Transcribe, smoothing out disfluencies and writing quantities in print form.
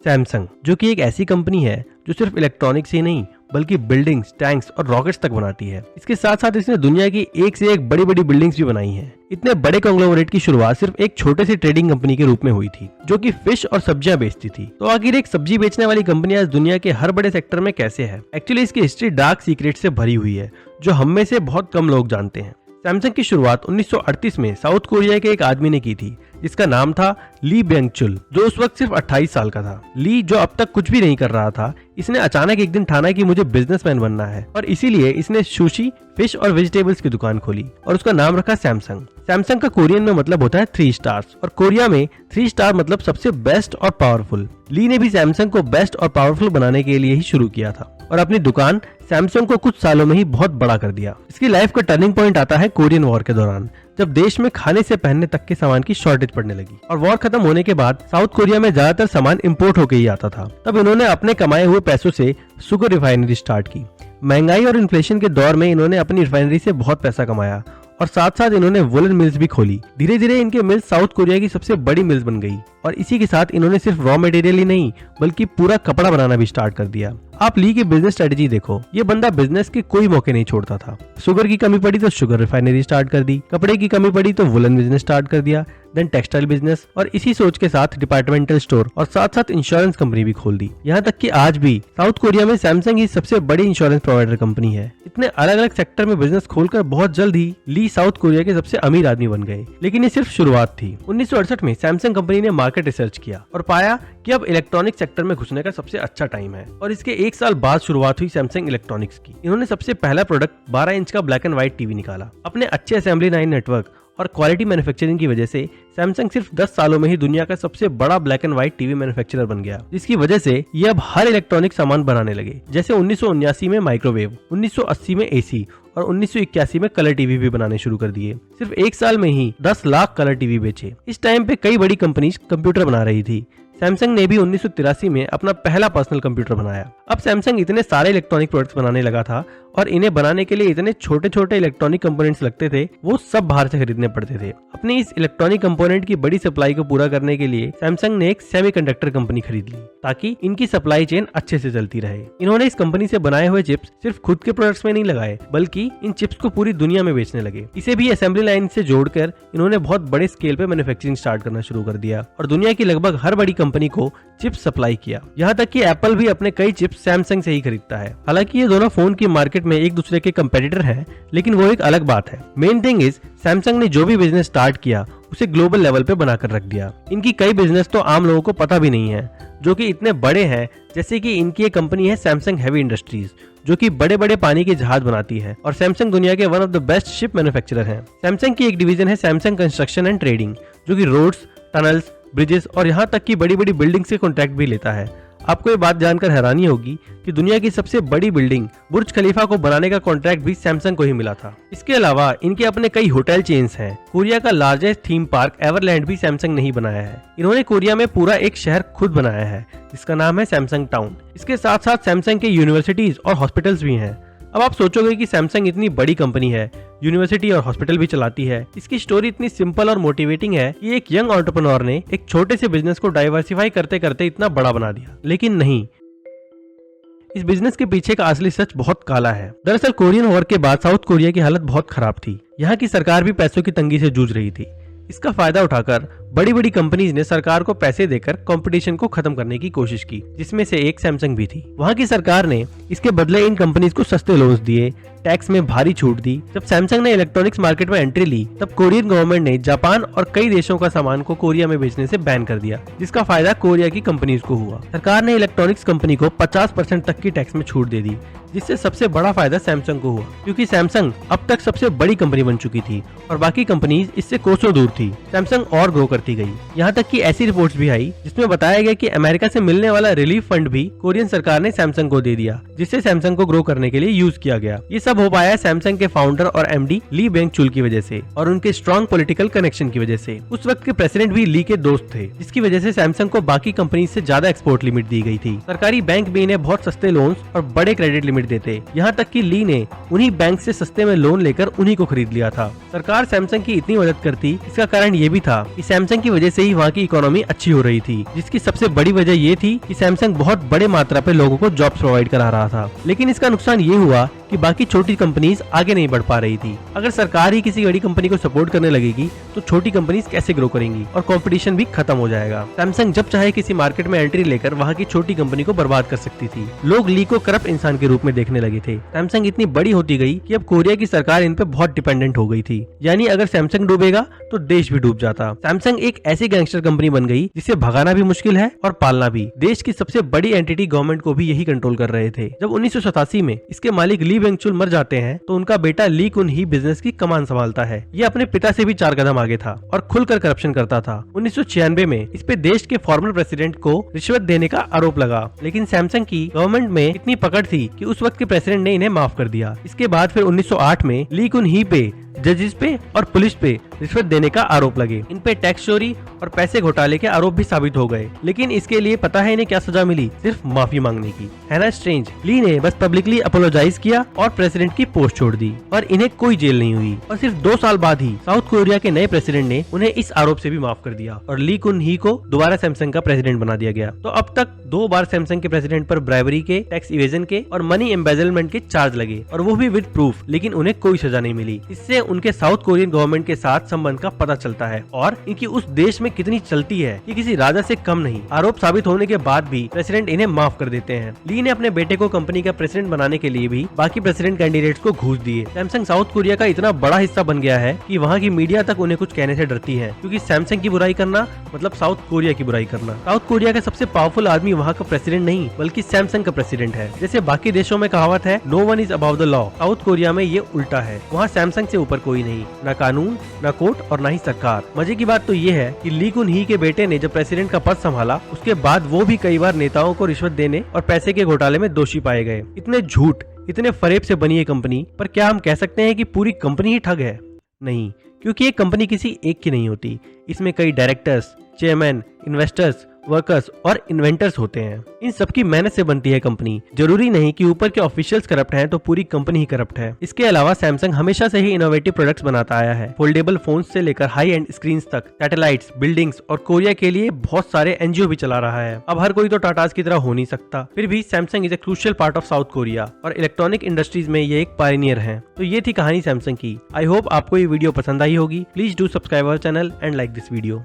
Samsung, जो कि एक ऐसी कंपनी है जो सिर्फ इलेक्ट्रॉनिक्स ही नहीं बल्कि बिल्डिंग्स, टैंक्स और रॉकेट्स तक बनाती है। इसके साथ साथ इसने दुनिया की एक से एक बड़ी बड़ी बिल्डिंग्स भी बनाई हैं। इतने बड़े कॉन्ग्लोमरेट की शुरुआत सिर्फ एक छोटे से ट्रेडिंग कंपनी के रूप में हुई थी जो कि फिश और सब्जियां बेचती थी। तो आखिर एक सब्जी बेचने वाली कंपनी आज दुनिया के हर बड़े सेक्टर में कैसे है? एक्चुअली इसकी हिस्ट्री डार्क सीक्रेट से भरी हुई है जो हम में से बहुत कम लोग जानते हैं। सैमसंग की शुरुआत 1938 में साउथ कोरिया के एक आदमी ने की थी जिसका नाम था ली ब्यंग चुल, जो उस वक्त सिर्फ 28 साल का था। ली, जो अब तक कुछ भी नहीं कर रहा था, इसने अचानक एक दिन ठाना कि मुझे बिजनेसमैन बनना है और इसीलिए इसने सुशी, फिश और वेजिटेबल्स की दुकान खोली और उसका नाम रखा सैमसंग। सैमसंग का कोरियन में मतलब होता है 3 स्टार्स और कोरिया में 3 स्टार मतलब सबसे बेस्ट और पावरफुल। ली ने भी सैमसंग को बेस्ट और पावरफुल बनाने के लिए ही शुरू किया था और अपनी दुकान सैमसंग को कुछ सालों में ही बहुत बड़ा कर दिया। इसकी लाइफ का टर्निंग पॉइंट आता है कोरियन वॉर के दौरान, जब देश में खाने से पहनने तक के सामान की शॉर्टेज पड़ने लगी और वॉर खत्म होने के बाद साउथ कोरिया में ज्यादातर सामान इंपोर्ट होकर ही आता था। तब इन्होंने अपने कमाए हुए पैसों से शुगर रिफाइनरी स्टार्ट की। महंगाई और इन्फ्लेशन के दौर में इन्होंने अपनी रिफाइनरी से बहुत पैसा कमाया और साथ साथ इन्होंने वुलन मिल्स भी खोली। धीरे धीरे इनके मिल्स साउथ कोरिया की सबसे बड़ी मिल्स बन गई और इसी के साथ इन्होंने सिर्फ रॉ मटेरियल ही नहीं बल्कि पूरा कपड़ा बनाना भी स्टार्ट कर दिया। आप ली की बिजनेस स्ट्रेटेजी देखो, ये बंदा बिजनेस के कोई मौके नहीं छोड़ता था। शुगर की कमी पड़ी तो शुगर रिफाइनरी स्टार्ट कर दी, कपड़े की कमी पड़ी तो वुलन बिजनेस स्टार्ट कर दिया, देन टेक्सटाइल बिजनेस और इसी सोच के साथ डिपार्टमेंटल स्टोर और साथ साथ इंश्योरेंस कंपनी भी खोल दी। यहाँ तक कि आज भी साउथ कोरिया में सैमसंग ही सबसे बड़ी इंश्योरेंस प्रोवाइडर कंपनी है। इतने अलग अलग सेक्टर में बिजनेस खोलकर बहुत जल्द ही ली साउथ कोरिया के सबसे अमीर आदमी बन गए। लेकिन ये सिर्फ शुरुआत थी। 1968 में सैमसंग कंपनी ने मार्केट रिसर्च किया और पाया कि अब इलेक्ट्रॉनिक सेक्टर में घुसने का सबसे अच्छा टाइम है और इसके 1 साल बाद शुरुआत हुई सैमसंग इलेक्ट्रॉनिक्स की। इन्होंने सबसे पहला प्रोडक्ट 12 इंच का ब्लैक एंड व्हाइट टीवी निकाला। अपने अच्छे असेंबली लाइन नेटवर्क और क्वालिटी मैन्युफैक्चरिंग की वजह से सैमसंग सिर्फ 10 सालों में ही दुनिया का सबसे बड़ा black and white TV manufacturer बन गया, जिसकी वजह से ये अब हर इलेक्ट्रॉनिक सामान बनाने लगे। जैसे 1979 में माइक्रोवेव, 1980 में एसी और 1981 में कलर टीवी भी बनाने शुरू कर दिए। सिर्फ 1 साल में ही 10 लाख कलर टीवी बेचे। इस टाइम पे कई बड़ी कंपनीज कंप्यूटर बना रही थी। सैमसंग ने भी 1983 में अपना पहला पर्सनल कंप्यूटर बनाया। अब सैमसंग इतने सारे इलेक्ट्रॉनिक प्रोडक्ट्स बनाने लगा था और इन्हें बनाने के लिए इतने छोटे छोटे इलेक्ट्रॉनिक कंपोनेंट्स लगते थे, वो सब बाहर से खरीदने पड़ते थे। अपनी इस इलेक्ट्रॉनिक कंपोनेंट की बड़ी सप्लाई को पूरा करने के लिए सैमसंग ने एक सेमीकंडक्टर कंपनी खरीद ली ताकि इनकी सप्लाई चेन अच्छे से चलती रहे। इन्होंने इस कंपनी से बनाए हुए चिप्स सिर्फ खुद के प्रोडक्ट्स में नहीं लगाए बल्कि इन चिप्स को पूरी दुनिया में बेचने लगे। इसे भी असेंबली लाइन से जोड़कर इन्होंने बहुत बड़े स्केल पे मैन्युफैक्चरिंग स्टार्ट करना शुरू कर दिया और दुनिया की लगभग हर बड़ी कंपनी को चिप्स सप्लाई किया। यहाँ तक कि एप्पल भी अपने कई चिप्स सैमसंग से ही खरीदता है। हालांकि ये दोनों फोन की मार्केट में एक दूसरे के कंपेटिटर हैं, लेकिन वो एक अलग बात है। मेन थिंग इज सैमसंग ने जो भी बिजनेस स्टार्ट किया उसे ग्लोबल लेवल पे बनाकर रख दिया। इनकी कई बिजनेस तो आम लोगों को पता भी नहीं है, जो कि इतने बड़े हैं। जैसे कि इनकी एक कंपनी है सैमसंग हेवी इंडस्ट्रीज, जो कि बड़े बड़े पानी के जहाज बनाती है और सैमसंग दुनिया के one of the best ship manufacturer हैं। सैमसंग की एक डिवीजन है सैमसंग कंस्ट्रक्शन एंड ट्रेडिंग, जो कि रोड्स, टनल्स, ब्रिजेस और यहाँ तक की बड़ी बड़ी बिल्डिंग्स के कॉन्ट्रैक्ट भी लेता है। आपको ये बात जानकर हैरानी होगी कि दुनिया की सबसे बड़ी बिल्डिंग बुर्ज खलीफा को बनाने का कॉन्ट्रैक्ट भी सैमसंग को ही मिला था। इसके अलावा इनके अपने कई होटल चेन्स हैं। कोरिया का लार्जेस्ट थीम पार्क एवरलैंड भी सैमसंग ने ही बनाया है। इन्होंने कोरिया में पूरा एक शहर खुद बनाया है जिसका नाम है सैमसंग टाउन। इसके साथ साथ सैमसंग के यूनिवर्सिटीज और हॉस्पिटल्स भी हैं। अब आप सोचोगे कि सैमसंग इतनी बड़ी कंपनी है, यूनिवर्सिटी और हॉस्पिटल भी चलाती है। इसकी स्टोरी इतनी सिंपल और मोटिवेटिंग है कि एक यंग एंटरप्रेन्योर ने एक छोटे से बिजनेस को डाइवर्सिफाई करते करते इतना बड़ा बना दिया। लेकिन नहीं, इस बिजनेस के पीछे का असली सच बहुत काला है। दरअसल कोरियन वॉर के बाद साउथ कोरिया की हालत बहुत खराब थी। यहाँ की सरकार भी पैसों की तंगी से जूझ रही थी। इसका फायदा उठाकर बड़ी बड़ी कंपनीज ने सरकार को पैसे देकर कंपटीशन को खत्म करने की कोशिश की, जिसमें से एक सैमसंग भी थी। वहाँ की सरकार ने इसके बदले इन कंपनीज को सस्ते लोन्स दिए, टैक्स में भारी छूट दी। जब सैमसंग ने इलेक्ट्रॉनिक्स मार्केट में एंट्री ली, तब कोरियन गवर्नमेंट ने जापान और कई देशों का सामान को कोरिया में बेचने से बैन कर दिया, जिसका फायदा कोरिया की कंपनीज को हुआ। सरकार ने इलेक्ट्रॉनिक्स कंपनी को 50% तक की टैक्स में छूट दे दी, जिससे सबसे बड़ा फायदा सैमसंग को हुआ, क्योंकि सैमसंग अब तक सबसे बड़ी कंपनी बन चुकी थी और बाकी कंपनीज इससे कोसों दूर थी। सैमसंग और ग्रो करती गई। यहाँ तक कि ऐसी रिपोर्ट्स भी आई जिसमें बताया गया कि अमेरिका से मिलने वाला रिलीफ फंड भी कोरियन सरकार ने सैमसंग को दे दिया, जिससे सैमसंग को ग्रो करने के लिए यूज किया गया। ये सब हो पाया सैमसंग के फाउंडर और एमडी ली ब्यंग चुल की वजह से और उनके स्ट्रॉन्ग पॉलिटिकल कनेक्शन की वजह से। उस वक्त के प्रेसिडेंट भी ली के दोस्त थे, जिसकी वजह से सैमसंग को बाकी कंपनी से ज्यादा एक्सपोर्ट लिमिट दी गई थी। सरकारी बैंक भी इन्हें बहुत सस्ते लोन्स और बड़े क्रेडिट लिमिट लिमिट देते। यहाँ तक कि ली ने उन्हीं बैंक से सस्ते में लोन लेकर उन्हीं को खरीद लिया था। सरकार सैमसंग की इतनी मदद करती, इसका कारण ये भी था कि सैमसंग की वजह से ही वहाँ की इकोनॉमी अच्छी हो रही थी, जिसकी सबसे बड़ी वजह ये थी कि सैमसंग बहुत बड़े मात्रा पे लोगों को जॉब्स प्रोवाइड करा रहा था। लेकिन इसका नुकसान ये हुआ कि बाकी छोटी कंपनीज आगे नहीं बढ़ पा रही थी। अगर सरकार ही किसी बड़ी कंपनी को सपोर्ट करने लगेगी तो छोटी कंपनीज कैसे ग्रो करेंगी और कंपटीशन भी खत्म हो जाएगा। सैमसंग जब चाहे किसी मार्केट में एंट्री लेकर वहाँ की छोटी कंपनी को बर्बाद कर सकती थी। लोग ली को करप्ट इंसान के रूप में देखने लगे थे। सैमसंग इतनी बड़ी होती गई कि अब कोरिया की सरकार इन पे बहुत डिपेंडेंट हो गई थी, यानी अगर सैमसंग डूबेगा तो देश भी डूब जाता। सैमसंग एक ऐसी गैंगस्टर कंपनी बन गई जिसे भगाना भी मुश्किल है और पालना भी। देश की सबसे बड़ी एंटिटी गवर्नमेंट को भी यही कंट्रोल कर रहे थे। जब 1987 में इसके मालिक ली वेंगचुल मर जाते हैं तो उनका बेटा ली कुन ही बिजनेस की कमान संभालता है। ये अपने पिता से भी 4 कदम आगे था और खुलकर करप्शन करता था। 1996 में इस पे देश के फॉर्मर प्रेसिडेंट को रिश्वत देने का आरोप लगा, लेकिन सैमसंग की गवर्नमेंट में इतनी पकड़ थी कि उस वक्त के प्रेसिडेंट ने इन्हें माफ कर दिया। इसके बाद फिर 1908 में ली कुन ही पे जजेस पे और पुलिस पे रिश्वत देने का आरोप लगे। इन पे टैक्स चोरी और पैसे घोटाले के आरोप भी साबित हो गए, लेकिन इसके लिए पता है इन्हें क्या सजा मिली? सिर्फ माफी मांगने की। है ना स्ट्रेंज? ली ने बस पब्लिकली अपोलोजाइज किया और प्रेसिडेंट की पोस्ट छोड़ दी और इन्हें कोई जेल नहीं हुई। और सिर्फ 2 साल बाद ही साउथ कोरिया के नए प्रेसिडेंट ने उन्हें इस आरोप से भी माफ कर दिया और ली कुन ही को दोबारा सैमसंग का प्रेसिडेंट बना दिया गया। तो अब तक 2 बार सैमसंग के प्रेसिडेंट पर ब्राइबरी के, टैक्स इवेजन के और मनी एम्बेजलमेंट के चार्ज लगे और वो भी विद प्रूफ, लेकिन उन्हें कोई सजा नहीं मिली। इससे उनके साउथ कोरियन गवर्नमेंट के साथ संबंध का पता चलता है और इनकी उस देश में कितनी चलती है कि किसी राजा से कम नहीं। आरोप साबित होने के बाद भी प्रेसिडेंट इन्हें माफ कर देते हैं। ली ने अपने बेटे को कंपनी का प्रेसिडेंट बनाने के लिए भी बाकी प्रेसिडेंट कैंडिडेट्स को घूस दिए। सैमसंग साउथ कोरिया का इतना बड़ा हिस्सा बन गया है कि वहाँ की मीडिया तक उन्हें कुछ कहने से डरती है, क्योंकि सैमसंग की बुराई करना मतलब साउथ कोरिया की बुराई करना। साउथ कोरिया का सबसे पावरफुल आदमी वहाँ का प्रेसिडेंट नहीं बल्कि सैमसंग का प्रेसिडेंट है। जैसे बाकी देशों में कहावत है, no one is above the law, south Korea में ये उल्टा है। वहाँ सैमसंग से ऊपर कोई नहीं, न कानून, न कोर्ट और न ही सरकार। मजे की बात तो ये है कि ली कुन ही के बेटे ने जब प्रेसिडेंट का पद संभाला उसके बाद वो भी कई बार नेताओं को रिश्वत देने और पैसे के घोटाले में दोषी पाए गए। इतने झूठ, इतने फरेब से बनी ये कंपनी, पर क्या हम कह सकते हैं कि पूरी कंपनी ही ठग है? नहीं, क्योंकि एक कंपनी किसी एक की नहीं होती। इसमें कई डायरेक्टर्स, चेयरमैन, इन्वेस्टर्स, वर्कर्स और इन्वेंटर्स होते हैं। इन सबकी मेहनत से बनती है कंपनी। जरूरी नहीं कि ऊपर के ऑफिशियल्स करप्ट हैं तो पूरी कंपनी ही करप्ट है। इसके अलावा सैमसंग हमेशा से ही इनोवेटिव प्रोडक्ट्स बनाता आया है। फोल्डेबल फोन्स से लेकर हाई एंड स्क्रीन्स तक, सैटेलाइट्स, बिल्डिंग्स और कोरिया के लिए बहुत सारे एनजीओ भी चला रहा है। अब हर कोई तो टाटास की तरह हो नहीं सकता, फिर भी Samsung is a crucial part of south Korea और इलेक्ट्रॉनिक इंडस्ट्रीज में ये एक पायनियर है। तो ये थी कहानी सैमसंग की। आई होप आपको ये वीडियो पसंद आई होगी। Please do subscribe our channel and like this video.